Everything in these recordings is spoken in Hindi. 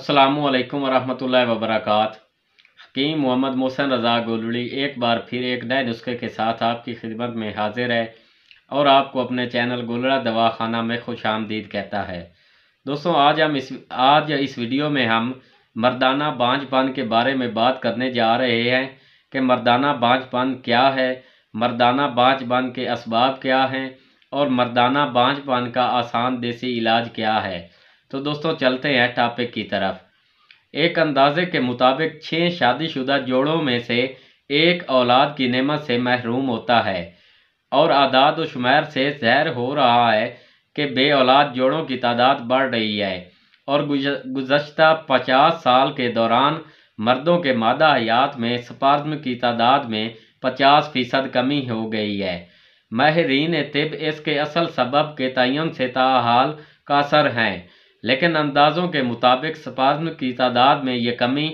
अस्सलामुअलैकुम वरहमतुल्लाहि वबरकात। हकीम मोहम्मद मोहसिन रज़ा गोलड़ी एक बार फिर एक नए नुस्खे के साथ आपकी खिदमत में हाजिर है और आपको अपने चैनल गोलड़ा दवाखाना में खुशामदीद कहता है। दोस्तों, आज इस वीडियो में हम मर्दाना बांझपन के बारे में बात करने जा रहे हैं कि मर्दाना बांझपन क्या है, मर्दाना बांझपन के असबाब क्या हैं और मर्दाना बांझपन का आसान देसी इलाज क्या है। तो दोस्तों, चलते हैं टॉपिक की तरफ। एक अंदाजे के मुताबिक 6 शादीशुदा जोड़ों में से एक औलाद की नेमत से महरूम होता है और आदाद व शुमार से ज़ाहिर हो रहा है कि बे औलाद जोड़ों की तादाद बढ़ रही है और गुज़श्ता 50 साल के दौरान मर्दों के मादा हयात में स्पर्म की तादाद में 50% कमी हो गई है। माहिरीन तिब इसके असल सबब के तयन से ताहाल कासर हैं, लेकिन अंदाज़ों के मुताबिक स्पर्म की तादाद में ये कमी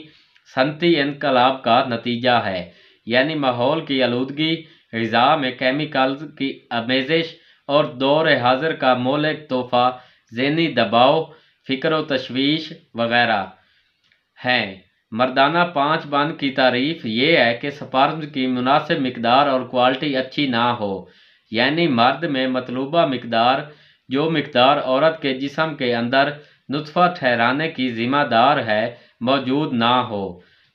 सनती इनकलाब का नतीजा है, यानी माहौल की आलूदगी, ग़िज़ा में केमिकल्स की आमेज़िश और दौर हाज़िर का मौलिक तोहफ़ा, ज़हनी दबाव, फ़िक्र व तशवीश वगैरह हैं। मर्दाना बांझपन की तारीफ़ ये है कि स्पर्म की मुनासिब मिकदार और क्वालिटी अच्छी ना हो, यानी मर्द में मतलूबा मिकदार, जो मिकदार औरत के जिस्म के अंदर नुत्फ़ा ठहराने की ज़िम्मेदार है, मौजूद ना हो।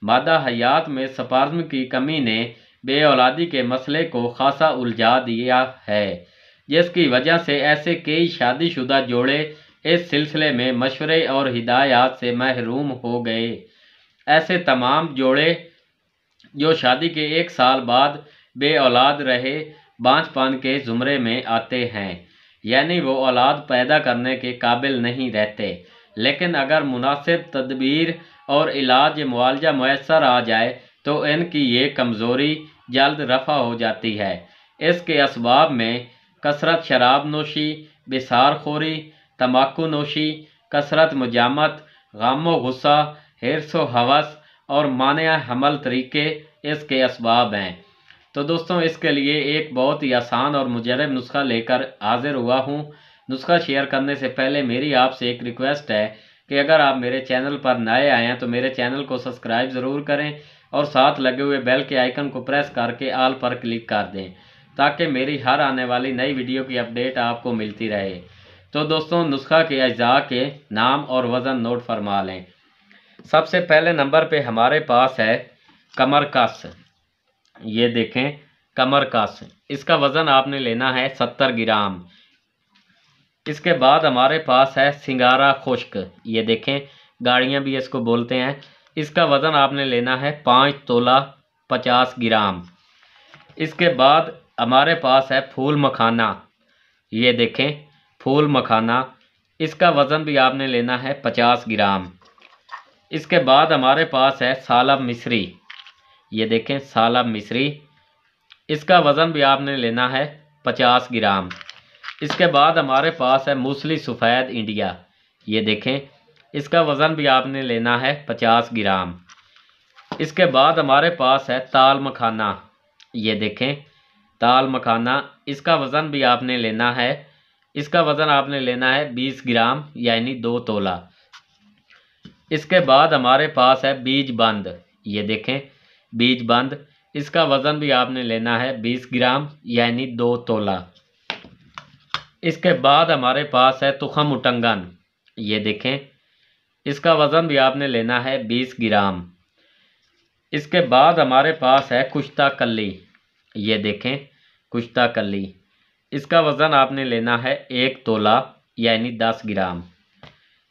मादा हयात में स्पर्म की कमी ने बे औलादी के मसले को खासा उलझा दिया है, जिसकी वजह से ऐसे कई शादीशुदा जोड़े इस सिलसिले में मशवरे और हिदायत से महरूम हो गए। ऐसे तमाम जोड़े जो शादी के 1 साल बाद बे औलाद रहे बांझपन के ज़ुमरे में आते हैं, यानी वो औलाद पैदा करने के काबिल नहीं रहते। लेकिन अगर मुनासिब तदबीर और इलाज मुआलजा मैसर आ जाए तो इनकी ये कमज़ोरी जल्द रफ़ा हो जाती है। इसके असबाब में कसरत शराब नोशी, बिसार खोरी, तम्बाकू नोशी, कसरत मुजामत, गम व गुस्सा, हिर्स व हवस और मानिया हमल तरीके इसके असबाब हैं। तो दोस्तों, इसके लिए एक बहुत ही आसान और मुजरब नुस्खा लेकर हाजिर हुआ हूँ। नुस्खा शेयर करने से पहले मेरी आपसे एक रिक्वेस्ट है कि अगर आप मेरे चैनल पर नए आए हैं तो मेरे चैनल को सब्सक्राइब ज़रूर करें और साथ लगे हुए बेल के आइकन को प्रेस करके ऑल पर क्लिक कर दें, ताकि मेरी हर आने वाली नई वीडियो की अपडेट आपको मिलती रहे। तो दोस्तों, नुस्खा के अज्जा के नाम और वज़न नोट फरमा लें। सबसे पहले नंबर पे हमारे पास है कमर कस। ये देखें, कमर कस, इसका वज़न आपने लेना है 70 ग्राम। इसके बाद हमारे पास है सिंगारा खुश्क। ये देखें, गाड़ियाँ भी इसको बोलते हैं। इसका वज़न आपने लेना है 5 तोला 50 ग्राम। इसके बाद हमारे पास है फूल मखाना। ये देखें, फूल मखाना, इसका वज़न भी आपने लेना है 50 ग्राम। इसके बाद हमारे पास है सालब मिस्री। ये देखें, सालब मिस्री, इसका वज़न भी आपने लेना है 50 ग्राम। इसके बाद हमारे पास है मूसली सफ़ेद इंडिया। ये देखें, इसका वज़न भी आपने लेना है 50 ग्राम। इसके बाद हमारे पास है ताल मखाना। ये देखें, ताल मखाना, इसका वज़न भी आपने लेना है, इसका वज़न आपने लेना है 20 ग्राम, यानी 2 तोला। इसके बाद हमारे पास है बीज बंद। ये देखें, बीज बंद, इसका वज़न भी आपने लेना है 20 ग्राम, यानी 2 तोला। इसके बाद हमारे पास है तुखम उटंगन। ये देखें, इसका वज़न भी आपने लेना है 20 ग्राम। इसके बाद हमारे पास है कुश्ता कल्ली। ये देखें, कुश्ता कल्ली, इसका वज़न आपने लेना है 1 तोला, यानी 10 ग्राम।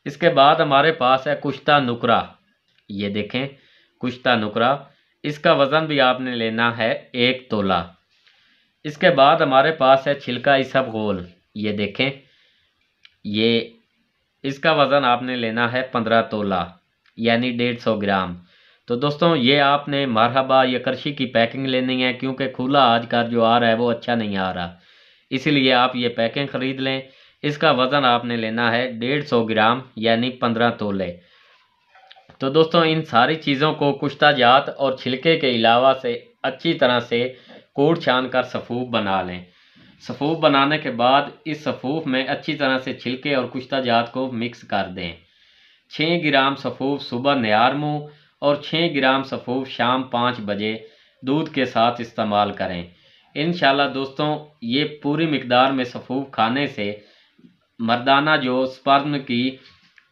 इसके बाद हमारे पास है कुश्ता नुकरा। ये देखें, कुश्ता नुकरा, इसका वज़न भी आपने लेना है 1 तोला। इसके बाद हमारे पास है छिलका इसबगोल। ये देखें, ये, इसका वज़न आपने लेना है 15 तोला, यानी 150 ग्राम। तो दोस्तों, ये आपने मरहबा या करशी की पैकिंग लेनी है, क्योंकि खुला आजकल जो आ रहा है वो अच्छा नहीं आ रहा, इसीलिए आप ये पैकिंग ख़रीद लें। इसका वज़न आपने लेना है 150 ग्राम, यानी 15 तोले। तो दोस्तों, इन सारी चीज़ों को कुश्ता जात और छिलके के अलावा से अच्छी तरह से कूट छान कर सफ़ूफ बना लें। सफ़ूफ बनाने के बाद इस सफ़ूफ में अच्छी तरह से छिलके और कुश्ता जात को मिक्स कर दें। 6 ग्राम सफ़ूफ सुबह निहार मुँह और 6 ग्राम सफ़ूफ शाम 5 बजे दूध के साथ इस्तेमाल करें। इंशाल्लाह दोस्तों ये पूरी मिकदार में सफ़ूफ खाने से मर्दाना जो स्पर्म की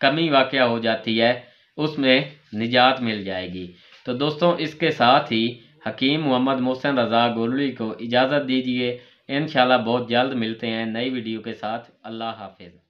कमी वाक़या हो जाती है उसमें निजात मिल जाएगी। तो दोस्तों इसके साथ ही हकीम मोहम्मद मोहसिन रज़ा गोलड़ी को इजाज़त दीजिए। इंशाल्लाह बहुत जल्द मिलते हैं नई वीडियो के साथ। अल्लाह हाफ़िज़।